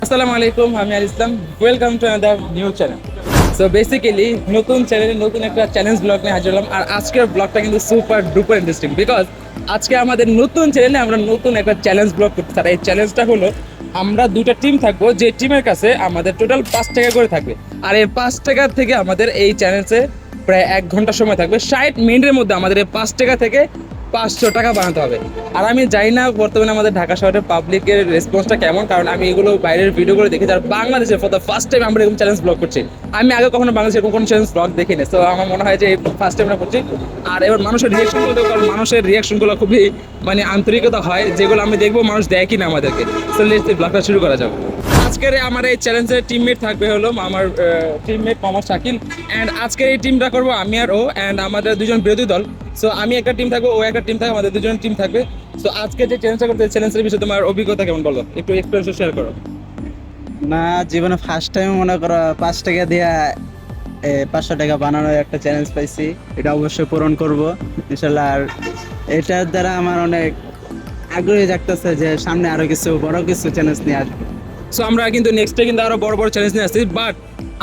আসসালামু আলাইকুম, আমি আর Islam. Welcome to another new channel. So basically নতুন চ্যানেলে নতুন একটা চ্যালেঞ্জ ব্লগ নিয়ে হাজির হলাম। আর আজকের ব্লগটা কিন্তু সুপার ডুপার ইন্টারেস্টিং, বিকজ আজকে আমাদের নতুন চ্যানেলে আমরা নতুন একটা চ্যালেঞ্জ ব্লগ করতে। আর এই চ্যালেঞ্জটা হলো, আমরা দুটো টিম থাকবো, যে টিমের কাছে আমাদের টোটাল 5 টাকা করে থাকবে। আর এই 5 টাকা থেকে আমাদের এই চ্যালেঞ্জে প্রায় 1 ঘন্টা সময় থাকবে। 60 মিনিটের মধ্যে আমাদের এই 5 টাকা থেকে 500 টাকা বানাতে হবে। আর আমি জানি না বর্তমানে আমাদের ঢাকা শহরের পাবলিকের রেসপন্সটা কেমন, কারণ আমি এগুলো বাইরের ভিডিওগুলো দেখি, যার বাংলাদেশে ফর দ্য ফার্স্ট টাইম আমরা এরকম চ্যালেঞ্জ ব্লগ করছি। আমি আগে কখনো বাংলাদেশে এরকম কোনো চ্যালেঞ্জ ব্লগ দেখিনি, তো আমার মনে হয় যে এই ফার্স্ট টাইম আমরা করছি। আর এবার মানুষের রিয়াকশনগুলো দেখো, কারণ মানুষের রিয়াকশনগুলো খুবই আন্তরিকতা হয়, যেগুলো আমি দেখবো মানুষ দেয় কিনা আমাদেরকে। সো লেটস ব্লগটা শুরু করা যাক। আজকের আমার এই চ্যালেঞ্জের টিমমেট থাকবে হলো আমার টিমমেট মোহাম্মদ শাকিল। অ্যান্ড আজকের এই টিমটা করবো আমি আর ও, অ্যান্ড আমাদের দুজন বিরোধী দল। সো আমি একটা টিম থাকবো, ও একটা টিম থাকবে, আমাদের দুজন টিম থাকবে। সো আজকে যে চ্যালেঞ্জটা করতে, চ্যালেঞ্জের বিষয়ে তোমার অভিজ্ঞতা কেমন, বলো একটু, এক্সপিরিয়েন্স শেয়ার করো। না, জীবনে ফার্স্ট টাইম মনে করো 5 টাকা দিয়ে 500 টাকা বানানোর একটা চ্যালেঞ্জ পাইছি। এটা অবশ্যই পূরণ করব ইনশাল্লাহ। আর এটার দ্বারা আমার অনেক আগ্রহী জাগতেছে যে সামনে আরো কিছু বড় কিছু চ্যালেঞ্জ নিয়ে আসবো। সো আমরা কিন্তু নেক্সটে কিন্তু আরো বড় বড় চ্যালেঞ্জ নিয়ে আসছি। বাট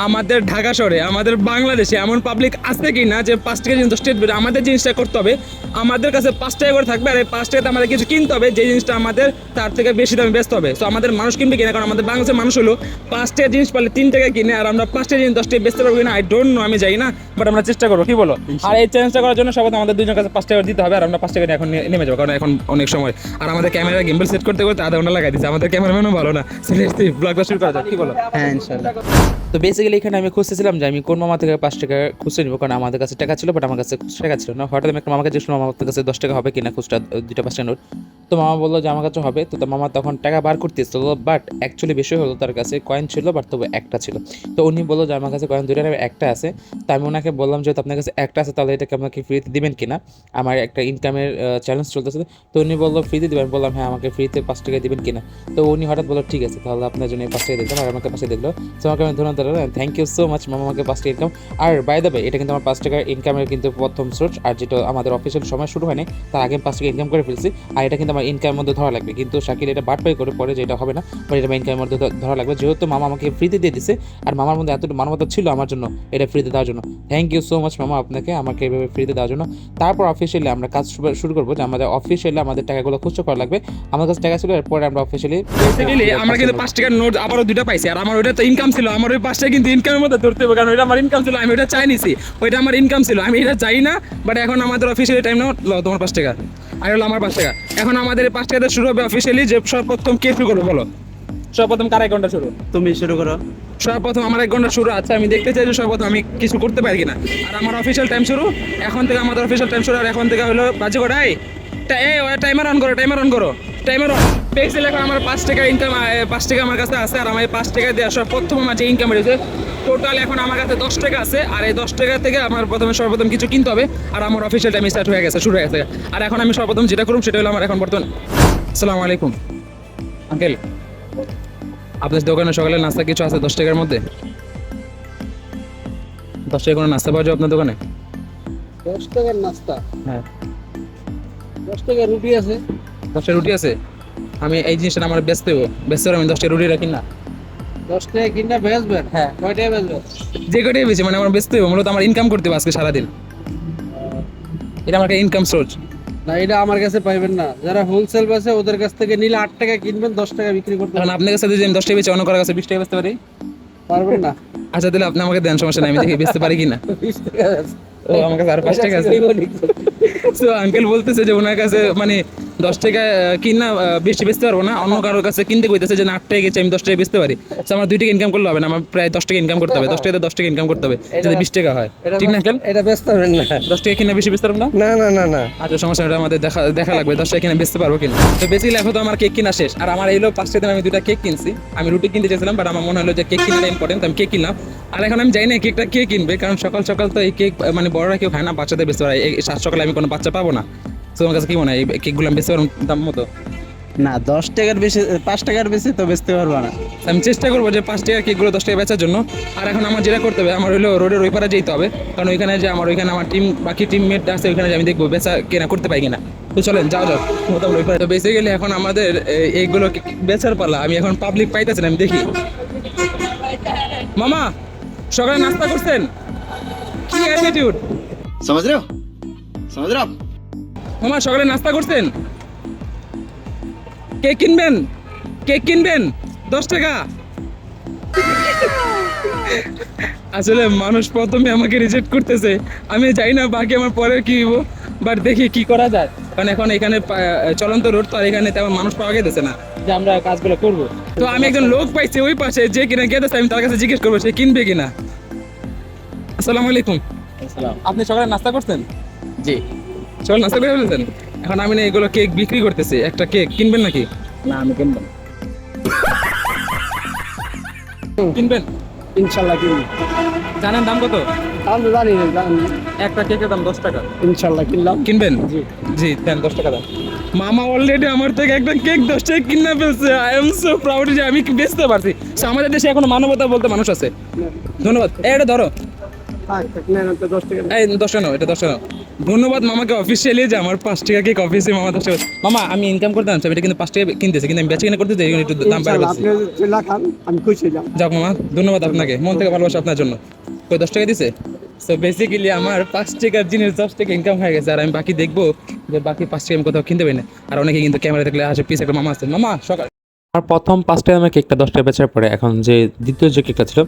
আমাদের ঢাকা শহরে, আমাদের বাংলাদেশে এমন পাবলিক আছে কি না যে 5 টাকা জিনিস স্টেট বের, আমাদের জিনিসটা করতে হবে। আমাদের কাছে 5 টাকা করে থাকবে, আর এই 5 টাকাতে আমাদের কিছু কিনতে হবে, যে জিনিসটা আমাদের তার থেকে বেশি দামে বেচতে হবে। সো আমাদের মানুষ কিনবে কিনা, কারণ আমাদের বাংলাদেশের মানুষ হলো 5 টাকা জিনিস পারলে 3 টাকা কিনে, আর আমরা 5 টাকা জিনিস 10 টাকা বেচতে পারবো কিনা আই ডোন্ট নো, আমি জানি না, বাট আমরা চেষ্টা করবো, কি বলো? আর এই চ্যালেঞ্জটা করার জন্য সবাই আমাদের দুজনের কাছে 5 টাকা দিতে হবে, আর আমরা 5 টাকা এখন নেমে যাবো, কারণ এখন অনেক সময়। আর আমাদের ক্যামেরা গিম্বল সেট করতে করতে আধা ঘন্টা লাগাই দিচ্ছে, আমাদের ক্যামেরাম্যানও ভালো না। ব্লগটা শুরু করা যাক, কি বলো? হ্যাঁ, ইনশাল্লাহ। তো বেসিক্যালি এখানে আমি খুঁজতেছিলাম যে আমি কোন মামা থেকে 5 টাকা খুচরা নিবো, কারণ আমাদের কাছে টাকা ছিল বাট আমার কাছে খুচরা টাকা ছিল না। হঠাৎ আমি একটা মামাকে জিজ্ঞেস করলাম, আমার কাছে 10 টাকা হবে কিনা খুচরা, দুইটা 5 টাকা নোট। তো মামা বললো যে আমার কাছে হবে। তো মামা তখন টাকা বার করতেছিল, বাট অ্যাকচুয়ালি বিষয় হলো তার কাছে কয়েন ছিল, বাট তবে একটা ছিল। তো উনি বললো যে আমার কাছে কয়েন দুইটা নেবে, একটা আছে। তো আমি ওনাকে বললাম যে আপনার কাছে একটা আছে, তাহলে এটাকে আমাকে ফ্রিতে দিবেন কিনা, আমার একটা ইনকামের চ্যালেঞ্জ চলতেছে। তো উনি বললো ফ্রিতে দিবেন। বললাম হ্যাঁ, আমাকে ফ্রিতে 5 টাকা দিবেন কিনা। তো উনি হঠাৎ বললো ঠিক আছে, তাহলে আপনার জন্য 5 টাকা দিলাম, আর আমাকে 5 টাকা দিলো। তো আমাকে আমি ধন্যবাদ দিলাম, থ্যাংক ইউ সো মাচ মামা, আমাকে 5 টাকা ইনকাম। আর বাই দ্য ওয়ে, এটা কিন্তু আমার 5 টাকার ইনকামের কিন্তু প্রথম সোর্স। আর যেটা আমাদের অফিসিয়াল সময় শুরু হয়নি, তার আগে 5 টাকা ইনকাম করে ফেলছি। আর এটা কিন্তু আমার ইনকামের মধ্যে ধরা লাগবে, কিন্তু শাকিল এটা বাটপাই করে পরে যে এটা হবে না, বাট এটা আমার ইনকামের মধ্যে ধরা লাগবে, যেহেতু মামা আমাকে ফ্রিতে দিয়ে দিছে। আর মামার মধ্যে এতটুকু মানবতা ছিল আমার জন্য এটা ফ্রিতে দেওয়ার জন্য। থ্যাংক ইউ সো মাচ মামা, আপনাকে আমাকে এভাবে ফ্রিতে দেওয়ার জন্য। তারপর অফিসিয়ালি আমরা কাজ শুরু করবো, যে আমাদের অফিসিয়ালি আমাদের টাকাগুলো খুচরো করা লাগবে। আমার কাছে টাকা ছিল, এরপরে আমরা অফিসিয়ালি বেসিক্যালি আমরা কিন্তু 5 টাকার নোট আবারও দুটো পাইছি, আর আমার ওইটা তো ইনকাম ছিল। আমার ওই 5 টাকা কিন্তু ইনকামের মধ্যে ধরতে হবে, কারণ ওইটা আমার ইনকাম ছিল, আমি ওইটা চাই নিছি, ওইটা আমার ইনকাম ছিল, আমি এটা চাই না। বাট এখন আমাদের অফিসিয়ালি টাইম নাও, তোমার 5 টাকা আর হলো আমার 5 টাকা। এখন আমাদের এই 5 টাকাতে শুরু হবে অফিসিয়ালি, যে সর্বপ্রথম কে শুরু করবো বলো? সর্বপ্রথম কার 1 ঘন্টা শুরু? তুমি শুরু করো। সর্বপ্রথম আমার 1 ঘন্টা শুরু। আচ্ছা, আমি দেখতে চাই যে সর্বপ্রথম আমি কিছু করতে পারি কিনা। আর আমার অফিসিয়াল টাইম শুরু এখন থেকে, আমাদের অফিসিয়াল টাইম শুরু। আর এখন থেকে হলো বাজে কটাই, টাইমার অন করো, টাইমার অন করো, টাইমার অন। পেক্সেল এখন আমার 5 টাকা ইনকাম, 5 টাকা আমার কাছে আছে। আর আমার এই 5 টাকা দিয়ে সর্বপ্রথম আমার যে ইনকাম রয়েছে টোটাল এখন আমার কাছে 10 টাকা আছে। আর এই 10 টাকা থেকে আমার সর্বপ্রথম কিছু কিনতে হবে। আর আমার অফিসিয়াল টাইম স্টার্ট হয়ে গেছে, শুরু হয়ে গেছে। আর এখন আমি সর্বপ্রথম যেটা করব সেটা হলো আমার এখন বর্তমান। আসসালামু আলাইকুম আঙ্কেল, আপনার দোকানে সকালে নাস্তা কিছু আছে 10 টাকার মধ্যে? 10 টাকা কোনো নাস্তা পাওয়া যায় আপনার দোকানে? 10 টাকার নাস্তা? হ্যাঁ, 10 টাকার রুটি আছে। 10টা রুটি আছে। আমি এই জিনিসটা আমার বেচতে হবে, আমি 10টা রুটি রাখি না। 10 টাকা কিনা বেচবেন? হ্যাঁ, কয় টাকা বেচবেন? যে কটাই বেশি আমার বেচতে হবে, মূলত আমার ইনকাম করতে হবে আজকে সারাদিন। এটা আমার ইনকাম সোর্স। না, এটা আমার কাছে পাইবেন না। যারা হোলসেল বেচে ওদের কাছ থেকে নিলে 8 টাকা কিনবেন, 10 টাকা বিক্রি করতে এখন আপনার কাছে যদি আমি 10 টাকা বেচি, অন্য কারোর কাছে 20 টাকা বেচতে পারি? পারবেন না। আচ্ছা, তাহলে আপনি আমাকে দেন, সমস্যা নাই, আমি দেখি বেচতে পারি কিনা। 20 টাকা বেচেন। ও, আমার কাছে আর 5 টাকা আছে। তো আঙ্কেল বলতেছে যে ওনার কাছে 10 টাকা কিনা বেশি বেচতে পারবো না, অন্য কারোর কাছে কিনতে কইতেছে যে না, 8 টাকা গেছে, আমি 10 টাকা বেচতে পারি। তো আমার 2 টাকা ইনকাম করলে হবে না, আমার প্রায় 10 টাকা ইনকাম করতে হবে। 10 টাকাতে 10 টাকা ইনকাম করতে হবে, যদি 20 টাকা হয়। ঠিক না আঙ্কেল? এটা বেচতে পারবেন না। 10 টাকা কিনা বেশি বেচতে পারবো না? না না না না। আচ্ছা, সমস্যা নেই, এটা আমাদের দেখা লাগবে 10 টাকা কিনা বেচতে পারবো কিনা। তো বেসিক্যালি এখন তো আমার কেক কিনা শেষ। আর আমার এইলো 5 টাকা আমি 2টা কেক কিনছি। আমি রুটি কিনতে চাইছিলাম, বাট আমার মনে হলো যে কেক কিনাটা ইম্পর্টেন্ট, আমি কেক কিনলাম। আর এখন আমি জানি না কেকটা কে কিনবে, কারণ সকাল সকাল তো এই কেক বড়রা কেউ খায় না, বাচ্চাদের বেচতে পারে। এই সাত সকালে আমি কোনো বাচ্চা পাবো না। তো আমার কাছে কি মনে হয় এই কেকগুলো আমি বেচতে পারবো দাম মতো? না 10 টাকার বেশি 5 টাকার বেশি তো বেচতে পারবো না। আমি চেষ্টা করবো যে 5 টাকার কেকগুলো 10 টাকা বেচার জন্য। আর এখন আমার যেটা করতে হবে, আমার হলো রোডের ওই পারে যেতে হবে, কারণ ওইখানে যে ওইখানে আমার বাকি টিমমেট আছে, ওইখানে যে আমি দেখবো বেচা কেনা করতে পাই কিনা। তো চলেন যাও মোটামুটি ওই পারে। তো বেসিক্যালি এখন আমাদের এইগুলো বেচার পালা। আমি এখন পাবলিক পাইতেছি না, আমি দেখি। মামা সকালে নাস্তা করছেন? কি অ্যাটিটিউড समझ रहे हो आप? মামা সকালে নাস্তা করছেন? কেক কিনবেন 10 টাকা। আসলে মানুষ প্রথমে আমাকে রিজেক্ট করতেছে, আমি জানি না বাকি আমার পরে কি হইব, বাট দেখি কি করা যায়। কারণ এখন এখানে চলন্ত রোড, তো আর এখানে তেমন মানুষ পাওয়া গেছে না যে আমরা কাজগুলো করব। তো আমি একজন লোক পাইছি ওই পাশে, যে কিনা গেতেছে, আমি তার কাছে জিজ্ঞেস করবো সে কিনবে কিনা। আসসালামু আলাইকুম। আপনি সকালে নাস্তা করছেন? জি। সকালে নাস্তা করে ফেলেছেন? এখন আমি না এগুলো কেক বিক্রি করতেছি, একটা কেক কিনবেন নাকি? না আমি কিনবো না। কিনবেন? ইনশাল্লাহ কিনবো। জানেন দাম কত? আমি তো জানি না, একটা কেকের দাম 10 টাকা। ইনশাল্লাহ কিনলাম। কিনবেন? জি দেন 10 টাকা দেন। মামা অলরেডি আমার থেকে একটা কেক 10 টাকা কিনে ফেলছে। আই এম সো প্রাউড যে আমি বেচতে পারছি। So, আমাদের দেশে এখনো মানবতা বলতে মানুষ আছে। ধন্যবাদ। এটা ধরো, এই 10 টাকা নাও, এটা 10 টাকা নাও। ধন্যবাদ মামাকে অফিসিয়ালি যে আমার 5 টাকা কেক অফিসে মামা 10 টাকা। মামা আমি ইনকাম করতে আনছি, এটা কিন্তু 5 টাকা কিনতেছি, কিন্তু আমি বেচে কিনে করতে চাই, একটু দাম বাড়াবে। আমি খুশি হলাম। যাক মামা, ধন্যবাদ আপনাকে, মন থেকে ভালোবাসা আপনার জন্য। কই 10 টাকা দিছে? সো বেসিক্যালি আমার 5 টাকার জিনিস 10 টাকা ইনকাম হয়ে গেছে। আর আমি বাকি দেখবো যে বাকি 5 টাকা আমি কোথাও কিনতে পারি না। আর অনেকে কিন্তু ক্যামেরা দেখলে আসে, পিস একটা মামা আছে। মামা সকাল আর প্রথম 5 টাকা দামের কেকটা 10 টাকা বেচার পরে এখন যে দ্বিতীয় যে কেকটা ছিল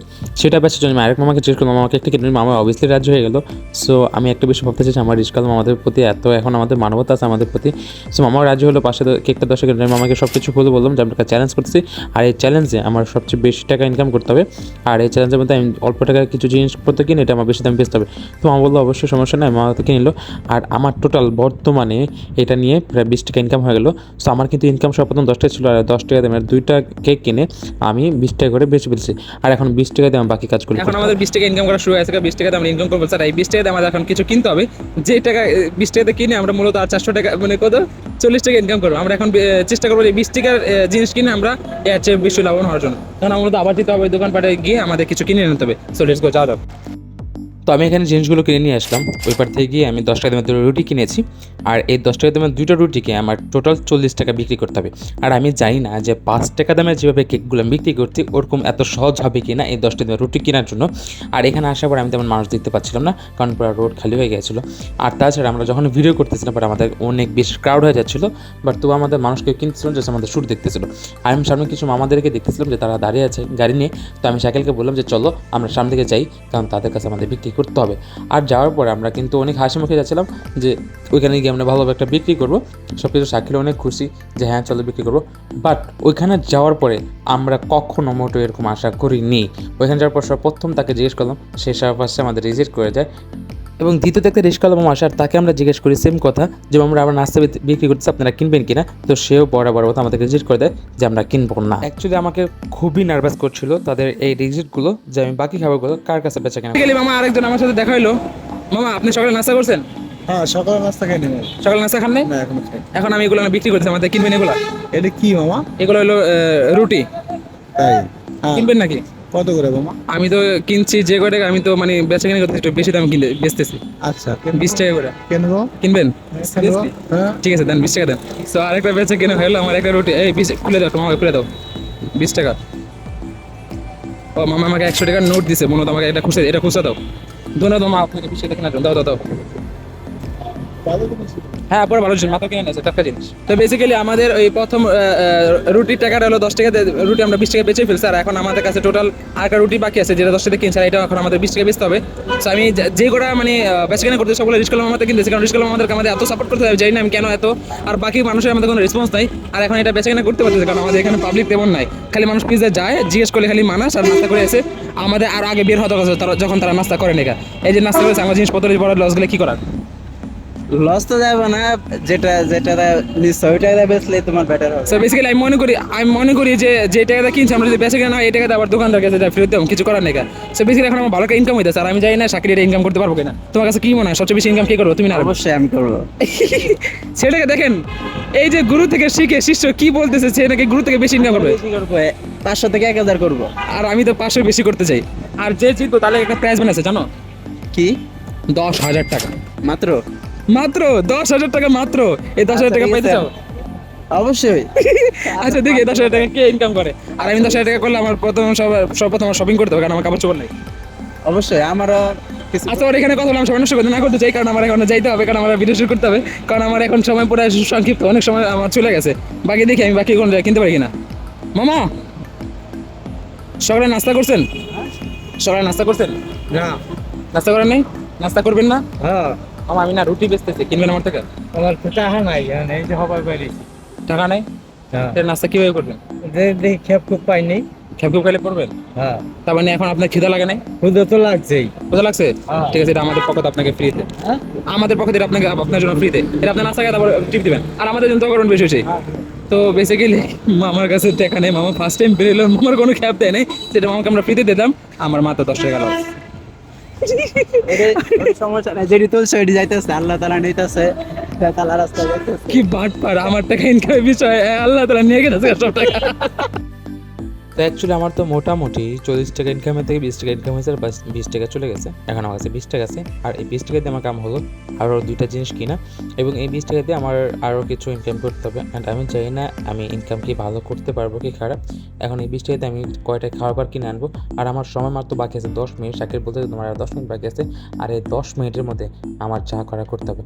সেটা বেচার জন্য আমি আরেক মামাকে জিজ্ঞেস করলাম, মামা কেকটা কিনে মামা অবভিয়াসলি রাজ্য হয়ে গেল। সো আমি একটা বিষয় ভাবতে চাইছি, আমার রিস্কাল মামাদের প্রতি এত এখন আমাদের মানবতা আছে আমাদের প্রতি। সো মামাও রাজ্য হলো, পাশে কেকটা 10 টাকা। মামাকে সব কিছু খুলে বললাম যে আমরা চ্যালেঞ্জ করছি, আর এই চ্যালেঞ্জে আমার সবচেয়ে বেশি টাকা ইনকাম করতে হবে, আর এই চ্যালেঞ্জের মধ্যে আমি অল্প টাকার কিছু জিনিসপত্র কিনে এটা আমার বেশি দাম বেচতে হবে। তো মামা বললো অবশ্যই সমস্যা নেই, মামা তো কিনে নিল। আর আমার টোটাল বর্তমানে এটা নিয়ে প্রায় 20 টাকা ইনকাম হয়ে গেল। সো আমার কিন্তু ইনকাম সব প্রথম 10 টাকা ছিল, আর 10 টাকা দামের 2টা কেক কিনে আমি 20 টাকা করে বেচে ফেলছি। আর এখন 20 টাকা দিয়ে আমি বাকি কাজগুলো এখন আমাদের 20 টাকা ইনকাম করা শুরু হয়েছে। 20 টাকাতে আমরা ইনকাম করবো স্যার। এই 20 টাকাতে আমাদের এখন কিছু কিনতে হবে, যে টাকা 20 টাকাতে কিনে আমরা মূলত আর 400 টাকা মানে কত 40 টাকা ইনকাম করবো। আমরা এখন চেষ্টা করবো এই 20 টাকার জিনিস কিনে আমরা এর চেয়ে বেশি লাভবান হওয়ার জন্য। তখন আমরা আবার দিতে হবে দোকানপাটে গিয়ে আমাদের কিছু কিনে নিতে হবে। সো লেটস গো, যাও যাও। তো আমি এখানে জিনিসগুলো কিনে নিয়ে আসলাম। ওই পার থেকে গিয়ে আমি 10 টাকা দামের 2টা রুটি কিনেছি, আর এই 10 টাকা দামের 2টা রুটিকে আমার টোটাল 40 টাকা বিক্রি করতে হবে। আর আমি জানি না যে 5 টাকা দামের যেভাবে কেকগুলো আমি বিক্রি করছি ওরকম এত সহজ হবে কি না এই 10 টাকা দামের রুটি কেনার জন্য। আর এখানে আসার পর আমি তেমন মানুষ দেখতে পাচ্ছিলাম না, কারণ পুরো রোড খালি হয়ে গেছিলো। আর তাছাড়া আমরা যখন ভিডিও করতেছিলাম বাট আমাদের অনেক বেশি ক্রাউড হয়ে যাচ্ছিলো, বাট তবু আমাদের মানুষকে কিনতেছিলাম যে আমাদের শ্যুট দেখতেছিল। আর আমি সামনে কিছু মামাদেরকে দেখতেছিলাম যে তারা দাঁড়িয়ে আছে গাড়ি নিয়ে। তো আমি শাকিলকে বললাম যে চলো আমরা সামনে থেকে যাই, কারণ তাদের কাছে আমাদের বিক্রি করতে হবে। আর যাওয়ার পরে আমরা কিন্তু অনেক হাসি মুখে যাচ্ছিলাম যে ওইখানে গিয়ে আমরা ভালোভাবে একটা বিক্রি করবো। সব কিছু শাকিল অনেক খুশি যে হ্যাঁ চলো বিক্রি করবো। বাট ওইখানে যাওয়ার পরে আমরা কখনো মোটো এরকম আশা করিনি। ওইখানে যাওয়ার পর প্রথম তাকে জিজ্ঞেস করলাম, সে ফার্স্টে আমাদের রিজেক্ট করে যায়। এবং দ্বিতীয়ত একটা রিস্ক করলাম আসার, তাকে আমরা জিজ্ঞেস করি সেম কথা যে আমরা আবার নাস্তা বিক্রি করতেছি, আপনারা কিনবেন কিনা। তো সেও বরাবর কথা আমাদেরকে রিজেক্ট করে দেয় যে আমরা কিনবো না। অ্যাকচুয়ালি আমাকে খুবই নার্ভাস করছিল তাদের এই রিজেক্টগুলো, যে আমি বাকি খাবারগুলো কার কাছে বেচা কেনা। গেলি মামা আরেকজন আমার সাথে দেখা হলো। মামা আপনি সকালে নাস্তা করছেন? হ্যাঁ সকালে নাস্তা খাই নেব। সকালে নাস্তা খান নাই? না এখনো খাই। এখন আমি এগুলো বিক্রি করতেছি, আমাদের কিনবেন এগুলো? এটা কি মামা? এগুলো হলো রুটি। তাই? হ্যাঁ। কিনবেন নাকি? কত করে মামা? আমি তো কিনছি যে কয় টাকা, আমি তো মানে বেচা কিনে করতে একটু বেশি দাম কিনে বেচতেছি। আচ্ছা 20 টাকা করে কিনবো। কিনবেন? কিনবো। হ্যাঁ ঠিক আছে দেন 20 টাকা দেন। তো আরেকটা বেচা কিনে হলো আমার একটা রুটি। এই 20 খুলে দাও, তোমাকে খুলে দাও 20 টাকা। ও মামা আমাকে 100 টাকার নোট দিছে, মনে হয় আমাকে এটা খুঁজে দাও। ধন্যবাদ মামা আপনাকে 20 টাকা কেনার জন্য। দাও দাও দাও। হ্যাঁ পরে ভালো জিনিস মাথা কিনে নিয়েছে, টাটকা জিনিস। তো বেসিক্যালি আমাদের ওই প্রথম রুটির টাকাটা হলো 10 টাকা, রুটি আমরা 20 টাকা বেচে ফেলছি। আর এখন আমাদের কাছে টোটাল আরেকটা রুটি বাকি আছে যেটা 10 টাকা কিনছে, আর এটা এখন আমাদের 20 টাকা বেচতে হবে। তো আমি যে কটা মানে বেচা কেনা করতে সবগুলো রিস্ক আমাদের কিনতেছি, কারণ রিস্ক আমাদেরকে আমাদের এত সাপোর্ট করতে হবে, জানি না আমি কেন এত। আর বাকি মানুষের আমাদের কোনো রেসপন্স নাই। আর এখন এটা বেচা কেনা করতে পারতেছে কারণ আমাদের এখানে পাবলিক তেমন নাই। খালি মানুষ পিজা যায়, জিজ্ঞেস করলে খালি মানাস আর নাস্তা করে এসে আমাদের আর আগে বের হতে হবে তারা যখন তারা নাস্তা করে নেগা। এই যে নাস্তা করেছে আমার জিনিসপত্র বড় লস গেলে কি করার? লস তো যাবে না, যেটা যেটা নিশ্চয় ওইটা বেচলে তোমার বেটার হবে। সো বেসিক্যালি আমি মনে করি যে যে টাকাটা কিনছি আমরা যদি বেঁচে কেনা হয় এই টাকাটা আবার দোকানদার কাছে ফেরত দেবো, কিছু করার নেই। সো বেসিক্যালি এখন আমার ভালো একটা ইনকাম হইতেছে, আর আমি জানি না শাকির এটা ইনকাম করতে পারবো কিনা। তোমার কাছে কি মনে হয় সবচেয়ে বেশি ইনকাম কে করবো, তুমি না? অবশ্যই আমি করবো। সেটাকে দেখেন, এই যে গুরু থেকে শিখে শিষ্য কি বলতেছে, সে নাকি গুরু থেকে বেশি ইনকাম করবে। বেশি করবো, 500 থেকে 1000 করবো। আর আমি তো 500 বেশি করতে চাই। আর যে জিতবো তাহলে একটা প্রাইজ বানাচ্ছে জানো, কি 10,000 টাকা মাত্র? মাত্র 10,000 টাকা মাত্র। এই 10,000 টাকা পাইতে চাও? অবশ্যই। আচ্ছা দেখি 10,000 টাকা কে ইনকাম করে। আর আমি 10,000 টাকা করলে আমার সর্বপ্রথম শপিং করতে হবে, কারণ আমার কাপড় চোপড় নেই। অবশ্যই আমারও কিছু আচ্ছা ওর এখানে কথা বলে আমি সময় নষ্ট করতে না করতে চাই, কারণ আমার এখন যাইতে হবে, কারণ আমার ভিডিও শুট করতে হবে, কারণ আমার এখন সময় পুরো সংক্ষিপ্ত, অনেক সময় আমার চলে গেছে। বাকি দেখি আমি বাকি কোন জায়গায় কিনতে পারি কিনা। মামা সকালে নাস্তা করছেন? সকালে নাস্তা করছেন? না। নাস্তা করেন নাই? নাস্তা করবেন না? হ্যাঁ, মামা আমি না রুটি বেচতেছি, কিনবেন আমার থেকে? আমার তো টাকা নাই, এই যে হবার বাইরে। টাকা নাই? হ্যাঁ, তাহলে নাস্তা কিভাবে করবেন? দেখি খেপ খুব পাইনি। খেপ খেলে পড়বেন? হ্যাঁ, তার মানে এখন আপনার খিদা লাগে নাই? ক্ষুদা তো লাগছেই। বোঝা লাগছে? হ্যাঁ। ঠিক আছে, এটা আমাদের পকেট আপনাকে ফ্রিতে, হ্যাঁ, আমাদের পকেটে আপনাকে আপনার জন্য ফ্রিতে, এটা আপনার নাস্তা খেয়ে তারপর টিপ দিবেন, আর আমাদের জন্য তো করুন বেশি বেশি। তো বেসিক্যালি মামার কাছে টাকা নেই, মামা ফার্স্ট টাইম বেরোলো, মামার কোনো খ্যাপ দেয় নাই, সেটা মামাকে আমরা ফ্রিতে দিতাম, আমার মা তো 10 টাকা লস। সমস্যা নাই, যেটি তুলছে ওইটি যাইতেছে, আল্লাহ তাআলা নিতেছে, তাআলা রাস্তা যাইতেছে। কি বাটপার, আমার টাকা ইনকামের বিষয় আল্লাহ তাআলা নিয়ে গেছে সব টাকা। তো অ্যাকচুয়ালি আমার তো মোটামুটি 40 টাকা ইনকামের থেকে 20 টাকা ইনকাম হয়েছে, আর 20 টাকা চলে গেছে। এখন আমার কাছে 20 টাকা আছে, আর এই 20 টাকা দিয়ে আমার কাম হলো আরও 2টা জিনিস কিনা, এবং এই 20 টাকা দিয়ে আমার আরও কিছু ইনকাম করতে হবে। অ্যান্ড আমি চাই না আমি ইনকাম কি ভালো করতে পারবো কি খারাপ। এখন এই 20 টাকা দিয়ে আমি কয়টা খাবার কিনে আনবো, আর আমার সময় মাত্র বাকি আছে 10 মিনিট। শাকির বলতে তোমার আর 10 মিনিট বাকি আছে, আর এই 10 মিনিটের মধ্যে আমার যা করা করতে হবে।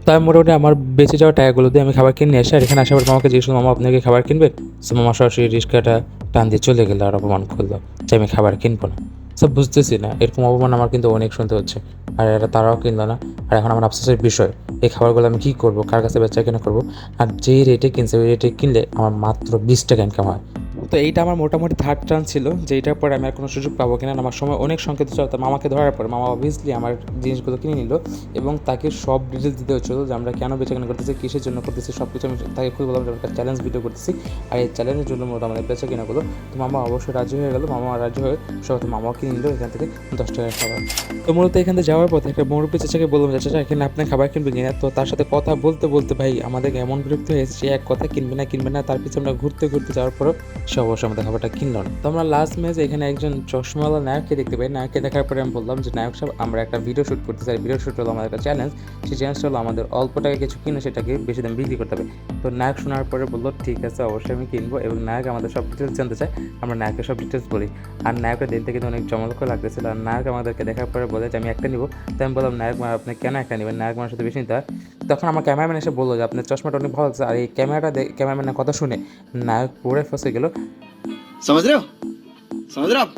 তাই মোটামুটি আমার বেঁচে যাওয়া টাকাগুলো দিয়ে আমি খাবার কিনে আসি, আর এখানে আসার পর মামাকে জিজ্ঞেস করলাম, মামা আপনি কি খাবার কিনবেন? সো মামা সরাসরি রিক্সাটা টান দিয়ে চলে গেলো, আর অপমান করলো যে আমি খাবার কিনবো না। সব বুঝতেছি না, এরকম অপমান আমার কিন্তু অনেক শুনতে হচ্ছে, আর এটা তারাও কিনলো না। আর এখন আমার আফসোসের বিষয়, এই খাবারগুলো আমি কী করবো, কার কাছে বেচা কেনা করবো? আর যেই রেটে কিনছে ওই রেটে কিনলে আমার মাত্র 20 টাকা ইনকাম হয়। তো এইটা আমার মোটামুটি থার্ড চান্স ছিল যে এইটার পরে আমি আর কোনো সুযোগ পাবো কিনা। আমার সময় অনেক সংকেত ছিল, তো মামাকে ধরার পর মামা অবভিয়াসলি আমার জিনিসগুলো কিনে নিল, এবং তাকে সব ডিটেলস দিতে হচ্ছিলো যে আমরা কেন বেচাকেনা করতেছি, কিসের জন্য করতেছি, সব কিছু আমি তাকে খুলে বললাম যে আমরা একটা চ্যালেঞ্জ ভিডিও করতেছি, আর এই চ্যালেঞ্জের জন্য মোটামুটি বেচাকেনাগুলো। তো মামা অবশ্যই রাজি হয়ে গেল, মামা রাজি হয়ে সব মামাও কিনে নিল এখান থেকে 10 টাকার খাবার। তো মূলত এখান থেকে যাওয়ার পথে একটা মুরব্বী চাচাকে বললাম, চাচা এখানে আপনি খাবার কিনবে কিনা? তো তার সাথে কথা বলতে বলতে ভাই আমাদের এমন বিরক্ত হয়েছে, সে এক কথা কিনবে না, তার পিছনে আমরা ঘুরতে ঘুরতে যাওয়ার পরও সে অবশ্যই আমাদের খাবারটা কিনলো না। তো আমরা লাস্ট ম্যাচে এখানে একজন চশমাওয়ালা নায়ককে দেখতে পাই। নায়ককে দেখার পরে আমি বললাম যে নায়ক সাহেব আমরা একটা ভিডিও শ্যুট করতে চাই, ভিডিও শ্যুট হলো আমাদের একটা চ্যালেঞ্জ, সেই চ্যালেঞ্জটা হলো আমাদের অল্প টাকা কিছু কিনে সেটাকে বেশি দাম বিক্রি করতে হবে। তো নায়ক শোনার পরে বললো ঠিক আছে অবশ্যই আমি কিনবো, এবং নায়ক আমাদের সব ডিটেলস জানতে চায়, আমরা নায়কের সব ডিটেলস বলি। আর নায়কের দেখতে কিন্তু অনেক চমৎকার লাগতেছিল, আর নায়ক আমাদেরকে দেখার পরে বলে যে আমি একটা নিবো। তো আমি বললাম নায়ক আপনি কেন একটা নেবেন, নায়ক আমার সাথে বেশি নিতে হয়। তখন আমার ক্যামেরাম্যান এসে বললো যে আপনার চশমাটা অনেক ভালো লাগছে, আর এই ক্যামেরাম্যানের কথা শুনে নায়ক পুরো ফসে গেল। समझ रहे हो समझ रहे हो आप?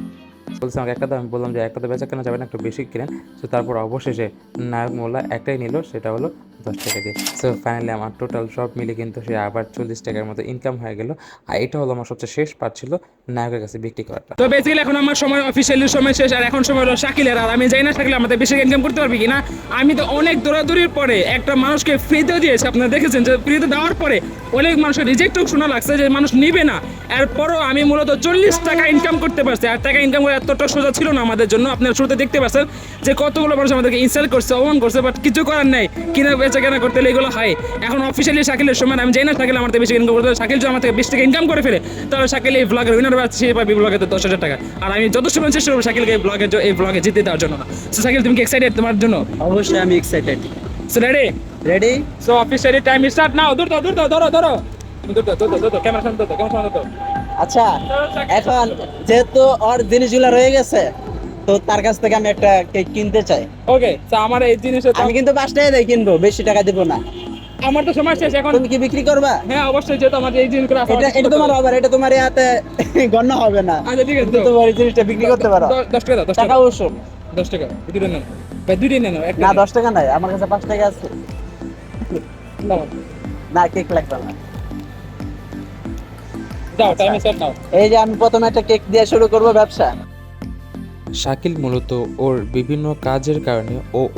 বলছে আমাকে একটা দাম, আমি বললাম যে একটা তো বেচা কেনা যাবে না, একটু বেশি কিনেন। তো তারপর অবশেষে নায়ক মোল্লা একটাই নিল, সেটা হলো 10 টাকা দিয়ে। সো ফাইনালি আমার টোটাল সব মিলে কিন্তু সে আবার 40 টাকার মতো ইনকাম হয়ে গেল। আর এটা হলো আমার সবচেয়ে শেষ পার্ট ছিল নায়কের কাছে বিক্রি করাটা। তো বেসিক্যালি এখন আমার সময় অফিসিয়ালি সময় শেষ, আর এখন সময় হলো শাকিলের। আর আমি জানি না শাকিল আমাদের বেশি ইনকাম করতে পারবি কিনা। আমি তো অনেক দৌড়াদৌড়ির পরে একটা মানুষকে ফ্রিতেও দিয়েছি, আপনারা দেখেছেন যে ফ্রিতে দেওয়ার পরে অনেক মানুষের রিজেক্টও শোনা লাগছে যে মানুষ নিবে না। এরপরও আমি মূলত 40 টাকা ইনকাম করতে পারছি, আর টাকা ইনকাম করে এতটা সোজা ছিল না আমাদের জন্য। আপনারা শুরুতে দেখতে পাচ্ছেন যে কতগুলো মানুষ আমাদেরকে ইনসাল্ট করছে, অপমান করছে, বাট কিছু করার নাই, কিনা বেচা কেনা করতে হলে এগুলো হয়। এখন অফিসিয়ালি শাকিলের সময় আমি জানি না শাকিল আমার থেকে বেশি ইনকাম করতে, শাকিল যদি আমার থেকে 20 টাকা ইনকাম করে ফেলে তাহলে শাকিল এই ব্লগের উইনার পাচ্ছে, সে পাবে ব্লগে 10,000 টাকা। আর আমি যথেষ্ট চেষ্টা করবো শাকিলকে এই ব্লগে জিতে দেওয়ার জন্য না। সো শাকিল তুমি কি এক্সাইটেড তোমার জন্য? অবশ্যই আমি excited. So ready? Ready? So officially time start now. ধরো ক্যামেরা সামনে ধরো। আচ্ছা, এখন যেহেতু ওর জিনিসগুলো রয়ে গেছে, তো তার কাছ থেকে আমি একটা কেক কিনতে চাই। ওকে, সো আমার এই জিনিসটা আমি কিন্তু 5 টাকা দিয়ে কিনবো, বেশি টাকা দিব না। আমার তো সময় শেষ এখন। তুমি কি বিক্রি করবা? হ্যাঁ অবশ্যই, যেহেতু আমার এই জিনিসগুলো আছে। এটা তোমার হবে, এটা তোমার হাতে গণ্য হবে না। আচ্ছা ঠিক আছে, তুমি তোমার এই জিনিসটা বিক্রি করতে পারো। 10 টাকা দাও, 10 টাকা টাকা। ওষুধ 10 টাকা দুটো নেন ভাই, দুটোই নেন। না 10 টাকা নাই, আমার কাছে 5 টাকা আছে। না কেক লাগবে না। দাও, টাইম স্টার্ট নাও। এই যে আমি প্রথমে একটা কেক দিয়ে শুরু করব ব্যবসা। শাকিল মূলত ওর বিভিন্ন কাজের কারণে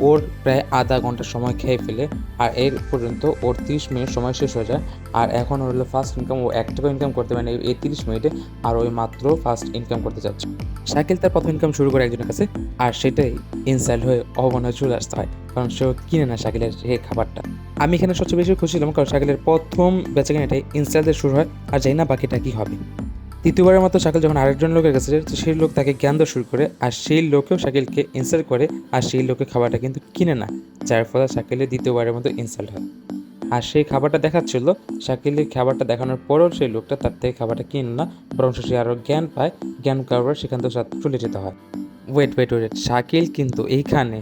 ওর প্রায় আধা ঘন্টা সময় খেয়ে ফেলে, আর এর পর্যন্ত ওর 30 মিনিট সময় শেষ হয়ে যায়। আর এখন ওর হলো ফার্স্ট ইনকাম, ও 1 টাকা ইনকাম করতে পারে না এই 30 মিনিটে, আর ওই মাত্র ফার্স্ট ইনকাম করতে যাচ্ছে। শাকিল তার প্রথম ইনকাম শুরু করে একজনের কাছে, আর সেটাই ইনসাল্ট হয়ে অবমান হয়ে চলে আসতে হয়, কারণ সেও কিনে না শাকিলের সেই খাবারটা। আমি এখানে সবচেয়ে বেশি খুশি ছিলাম, কারণ শাকিলের প্রথম বেচাকেনাটাই ইনসাল্টে শুরু হয়, আর জানি না বাকিটা কী হবে। তৃতীয়বারের মতো শাকিল যখন আরেকজন লোকের কাছে যায়, তো সেই লোক তাকে জ্ঞান দেওয়া শুরু করে, আর সেই লোকেও শাকিলকে ইনসাল্ট করে, আর সেই লোকের খাবারটা কিন্তু কিনে না, যার ফলে শাকিলের দ্বিতীয়বারের মতো ইনসাল্ট হয়। আর সেই খাবারটা দেখাচ্ছিল, শাকিলের খাবারটা দেখানোর পরও সেই লোকটা তার থেকে খাবারটা কিনল না, বরং সে আরও জ্ঞান পায়, জ্ঞান পাওয়ার পর সেখান থেকে চলে যেতে হয়। ওয়েট, শাকিল কিন্তু এইখানে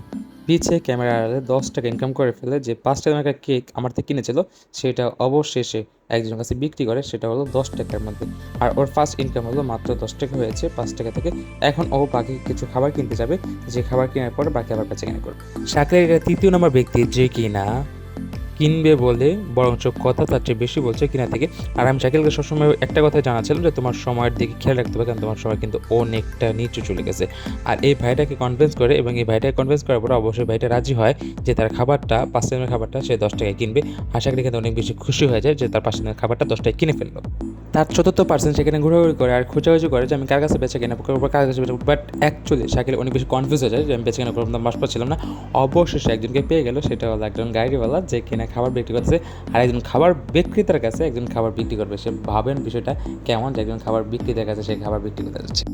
পিছে ক্যামেরার আড়ালে 10 টাকা ইনকাম করে ফেলে। যে 5 টাকা একটা কেক আমার থেকে কিনেছিল, সেটা অবশেষে একজনের কাছে বিক্রি করে, সেটা হলো 10 টাকার মধ্যে। আর ওর ফার্স্ট ইনকাম হলো মাত্র 10 টাকা হয়েছে 5 টাকা থেকে। এখন ও বাকি কিছু খাবার কিনতে যাবে, যে খাবার কেনার পর বাকি আবার বেচাকেনা করবে। শাকিলের এটা তৃতীয় নম্বর ব্যক্তি যে কিনা কিনবে বলে বরঞ্চ কথা তার চেয়ে বেশি বলছে কিনা থেকে। আর আমি শাকিলকে সবসময় একটা কথা জানাচ্ছিলাম যে তোমার সময়ের দিকে খেয়াল রাখতে হবে, কারণ তোমার সময় কিন্তু অনেকটা নিচু চলে গেছে। আর এই ভাইটাকে কনভিন্স করে, এবং এই ভাইটাকে কনভিন্স করার পরে অবশ্যই ভাইটা রাজি হয় যে তার খাবারটা 5 টাকার খাবারটা সে 10 টাকায় কিনবে। আর শাকিল কিন্তু অনেক বেশি খুশি হয়ে যায় যে তার 5 টাকার খাবারটা 10 টাকায় কিনে ফেললো। তার 74% সেখানে ঘোরাঘুরি করে আর খোঁজাখুঁজি করে যে আমি কার কাছে বেচা কেনা করবো, কার কাছে বেচা। বাট অ্যাকচুয়ালি শাকিল অনেক বেশি কনফিউজ হয়ে যায় যে আমি বেচা কেনা করবো, মাস পাচ্ছিলাম না। অবশেষে একজনকে পেয়ে গেল, সেটা হলো একজন গাড়িওয়ালা যে কিনা খাবার বিক্রি করছে, আর একজন খাবার বিক্রেতার কাছে একজন খাবার বিক্রি করবে। সে ভাবেন বিষয়টা কেমন যে একজন খাবার বিক্রেতার কাছে সে খাবার বিক্রি করতে যাচ্ছে।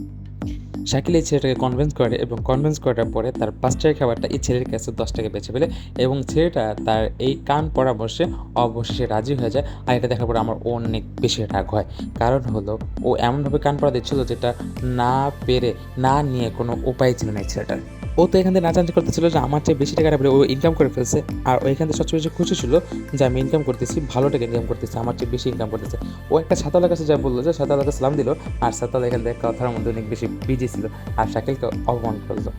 শাকিল এই ছেলেটাকে কনভিন্স করে, এবং কনভিন্স করার পরে তার 5 টাকার খাবারটা এই ছেলের কাছে 10 টাকা বেচে ফেলে, এবং ছেলেটা তার এই কান পরামর্শে অবশেষে রাজি হয়ে যায়। আর এটা দেখার পরে আমার অনেক বেশি রাগ হয়, কারণ হলো ও এমনভাবে কান পরা দিচ্ছিল যেটা না পেরে না নিয়ে কোনো উপায় ছিল না এই ছেলেটার। ও তো এখান থেকে নাচানাচি করতেছিল যে আমার চেয়ে বেশি টাকা ও ইনকাম করে ফেলছে, আর ও এখান থেকে সবচেয়ে বেশি খুশি ছিল যে আমি ইনকাম করতেছি, ভালো টাকা ইনকাম করতেছি, আমার চেয়ে বেশি ইনকাম করতেছে। ও একটা ছাতাওয়ালার কাছে যা বললো, যে ছাতাওয়ালাকে সালাম দিল, আর ছাতাওয়ালা এখান থেকে কথার মধ্যে অনেক বেশি বিজি ছিল, আর শাকিলকে অপমান করলো।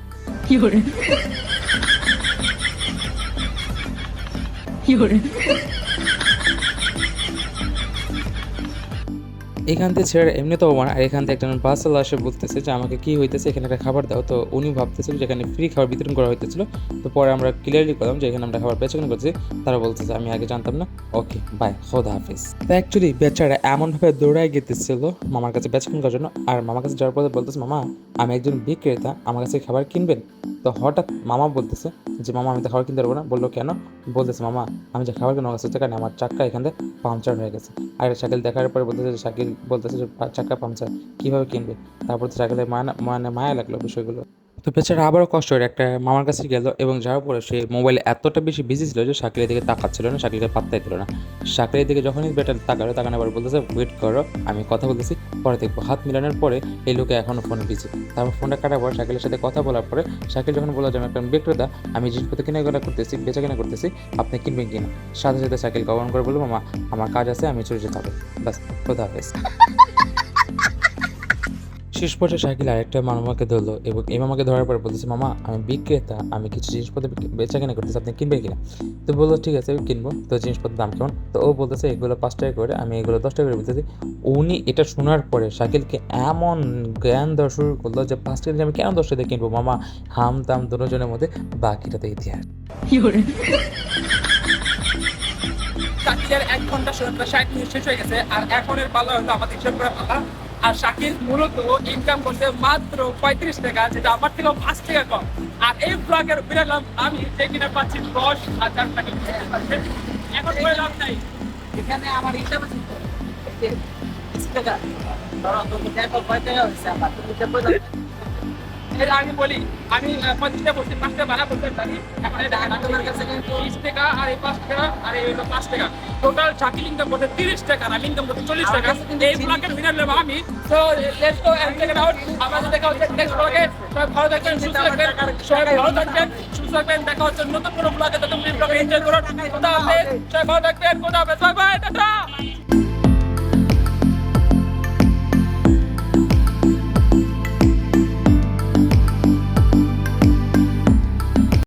এখান থেকে ছেড়ে এমনি তো অপমান, আর এখান থেকে একজন বাসওয়ালা এসে বলতেছে যে আমাকে কি হইতেছে, এখানে একটা খাবার দাও। তো উনি ভাবতেছিল যে এখানে ফ্রি খাবার বিতরণ করা হইতেছিল। তো পরে আমরা ক্লিয়ারলি করলাম যে এখানে আমরা খাবার বেচাকেনা করছি। তারা বলতেছে আমি আগে জানতাম না, ওকে বাই, খোদা হাফিজ। তো অ্যাকচুয়ালি বেচারা এমনভাবে দৌড়ায় গেতেছিল মামার কাছে বেচাকেনা করার জন্য, আর মামার কাছে যাওয়ার পরে বলতেছে মামা আমি একজন বিক্রেতা, আমার কাছে খাবার কিনবেন? তো হঠাৎ মামা বলতেছে যে মামা আমি তো খাবার কিনতে পারবো না। বললো কেন? বলতেছে মামা আমি যে খাবার কেন কাছে কারণ আমার চাক্কা এখান থেকে পাংচার হয়ে গেছে। আর শাকিল দেখার পরে বলতেছে যে শাকিল বলতেছে যে চাক্কা পাংচার কীভাবে কিনবে। তারপর তো শাকিলের মায়া লাগলো বিষয়গুলো। তো বেচারা আবারও কষ্ট করে একটা মামার কাছে গেল, এবং যাওয়ার পরে সে মোবাইলে এতটা বেশি বিজি ছিল যে শাকিলের দিকে তাকাচ্ছিল না, শাকিলের পাত্তাই দিল না। শাকিলের দিকে যখনই বেটার তাকানোর পর বলতেছে ওয়েট করো আমি কথা বলতেছি, পরে দেখবো। হাত মিলানোর পরে এই লোকে এখনও ফোনে বিজি। তারপর ফোনটা কাটার পর শাকিলের সাথে কথা বলার পরে শাকিল যখন বললো যে আমি একটা বিক্রেতা, আমি জিনিসপত্র কেনাকাটা করতেছি, বেচা কেনা করতেছি, আপনি কিনবেন কিনা। সাথে সাথে শাকিল কমন করে বলবো মামা আমার কাজ আছে, আমি চলে যেতে হবে, বাস খোদা হাফেজ। শেষ পর্যায়ে শাকিল আরেকটা মামাকে ধরলো, এবং এই মামাকে ধরার পর বলতেছে মামা আমি বিক্রেতা, আমি কিছু জিনিসপত্র বেচা কেনা করতেছি, আপনি কিনবেন কিনা। তো বললো ঠিক আছে কিনবো। তো জিনিসপত্রের দাম কেমন? তো ও বলতেছে এগুলো 5 টাকা করে, আমি এগুলো 10 টাকা করে বলতেছি। উনি এটা শোনার পরে শাকিলকে এমন জ্ঞান দেওয়া শুরু করলো যে 5 টাকা আমি কেন 10 টাকা কিনবো। মামা হাম দাম দুজনের মধ্যে, বাকিটাতে ইতিহাস। শাকিলের 1 ঘন্টা 60 মিনিট শেষ হয়ে গেছে, আর এখনের পালা হলো আমাদের হিসাব করা পালা। আর শাকিল মূলত ইনকাম করছে মাত্র 35 টাকা, যেটা আমার থেকেও 5 টাকা কম। আর এই ব্লগের বেরালাম আমি যে কিনা পাচ্ছি 10,000 টাকা। এখন করে লাভ নাই, এখানে আমার হিসাব আছে আমি বলি আমি 25 টাকা বলছি, 5 টাকা ভাড়া বলতে পারি। এখন তোমার কাছে 20 টাকা আর এই 5 টাকা আর এই 5 টাকা, টোটাল শাকিল ইনকাম করতে 30 টাকা, আমি ইনকাম করতে 40 টাকা। এই ব্লগের উইনার নেব আমি। So let's go and check it out. আমাদের দেখা হচ্ছে নেক্সট ব্লগে। সবাই ভালো থাকবেন, সুস্থ থাকবেন, সবাই ভালো থাকবেন, সুস্থ থাকবেন। দেখা হচ্ছে নতুন কোনো ব্লগে, নতুন ব্লগে। এনজয় করুন। খোদা হাফেজ, সবাই ভালো থাকবেন, খোদা হাফেজ, বাই বাই, টাটা।